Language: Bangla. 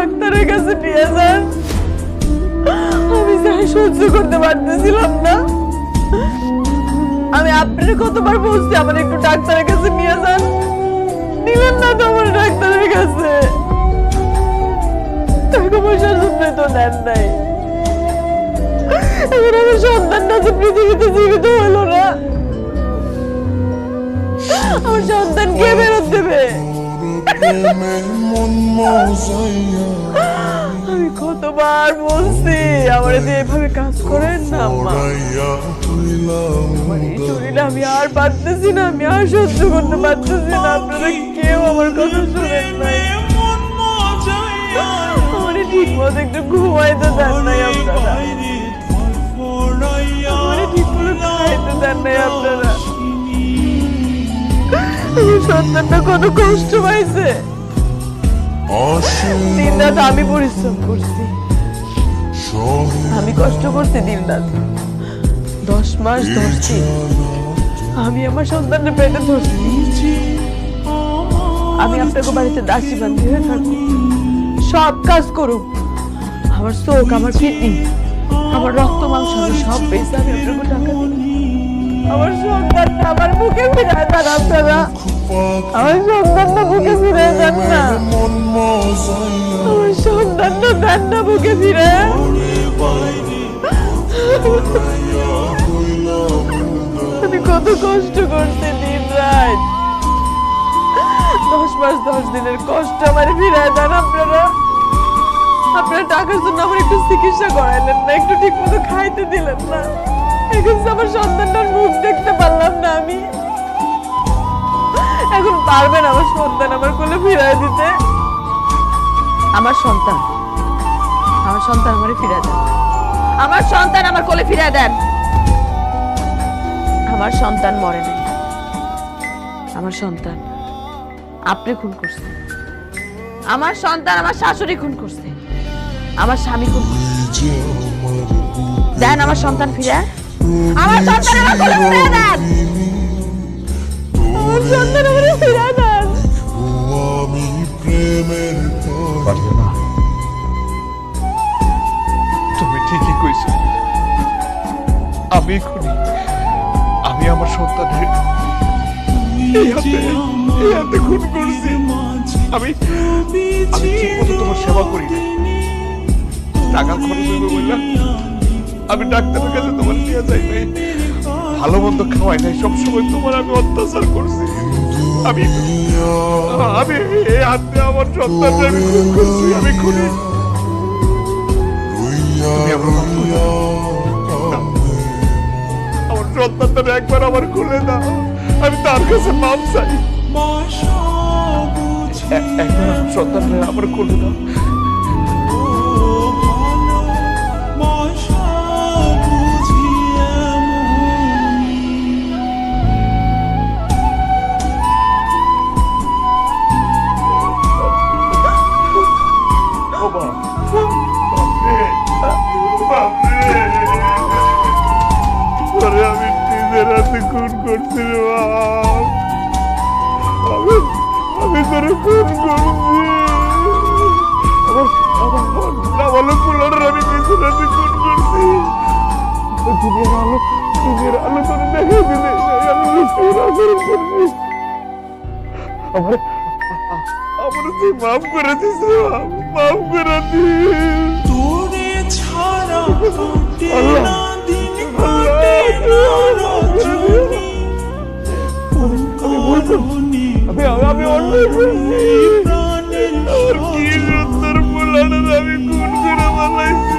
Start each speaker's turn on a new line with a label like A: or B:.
A: ডাক্তারের কাছে নিয়ে যান। আমি যাই সহ্য করতে পারতেছিলাম না। আমি আপনার কতবার বলছি আমার একটু ডাক্তারের কাছে নিয়ে যান, নিলেন না তো আমার ডাক্তারের কাছে। টাকা পয়সার জন্য তো দেন নাই। এখন আমার সন্তানটা যে পৃথিবীতে জীবিত হলো না, আমার সন্তান কে ফেরত দেবে? আমি কতবার বলছি আমার এভাবে কাজ করেন না আম্মা। আমার এই শরীরে আমি আর পারতেছি না, আমি আর সহ্য করতে পারতেছি না। আপনারা কেউ আমার কথা শুনেন নাই। আমার ঠিক মতো একটু ঘুমাইতে দেন নাই আপনারা, আমার ঠিক মতো খাইতে দেন নাই আপনারা। সন্তানটা কত কষ্ট পাইছে। দিন রাত আমি পরিশ্রম করছি, আমি কষ্ট করছি দিন রাত। 10 মাস 10 দিন আমি আমার সন্তানের পেটে ধরছি। আমি আপনাকে বাড়িতে দাসী বান্ধি হয়ে থাকবো, সব কাজ করুক। আমার চোখ, আমার কিডনি, আমার রক্ত মাংস সব পেয়েছে আমি আপনাকে টাকা দিই। আমার সন্তানটা আমার বুকে ফিরে দেন আপনারা, আমার সন্তানটা বুকে ফিরে দেন না, আমার সন্তানটা দেন না বুকে ফিরে। আমি কত কষ্ট করছি দিন রাত, 10 মাস 10 দিনের কষ্ট আমার ফিরে দেন আপনারা। আপনারা টাকার জন্য আমার একটু চিকিৎসা করাইলেন না, একটু ঠিক মতো খাইতে দিলেন না। এখন আমার সন্তানটার মুখ দেখতে পারলাম না আমি। এখন পারবেন আমার সন্তান আমার কোলে ফিরাই দিতে? আমার সন্তান আমারে ফিরাই দেন, আমার সন্তান আমার কোলে ফিরাই দেন। আমার সন্তান মরে নাই, আমার সন্তান আপনি খুন করছেন। আমার সন্তান আমার শাশুড়ি খুন করছে, আমার স্বামী খুন করছে। দেন আমার সন্তান ফিরে, আমার সন্তান আমার কোলে ফিরে দেন, আমার সন্তান আমারে ফিরে দেন।
B: তুমি ঠিকই কইছো, আমি খুনি। আমি আমার সন্তানের এই হাতে খুন করছি। আমি ঠিক মতো তোমার সেবা করি না, টাকা খরচ হইবে বললাম আমি ডাক্তারের কাছে তোমার নিয়ে যাই নাই, ভালো মন্দ খাওয়াই নাই, সবসময় তোমার আমি অত্যাচার করছি। আমি এই হাতে আমার সন্তানকে আমি খুন করছি, আমি খুনি। তুমি আমার সন্তানটা একবার আমার খুলে দাও, আমি তার কাছে মাপ চাই। একবার আমার সন্তানটা আমার খুলে দাও। আমি নিজের হাতে খুন করছি রে বাপ, আমি তোরে খুন করছি। আমার নাবালক পোলার আমি নিজের হাতে খুন করছি। দুনিয়ার আলো তোরে দেখে দিলে আমি নিষ্ঠুর আচরণ করছি। আমার তুই মাফ করে দিস রে বাপ, মাফ করে দিস। তোরে ছাড়া আমি অন্যায় করছি, কি সুন্দর পোলাটা আমি খুন করে বানাইছি।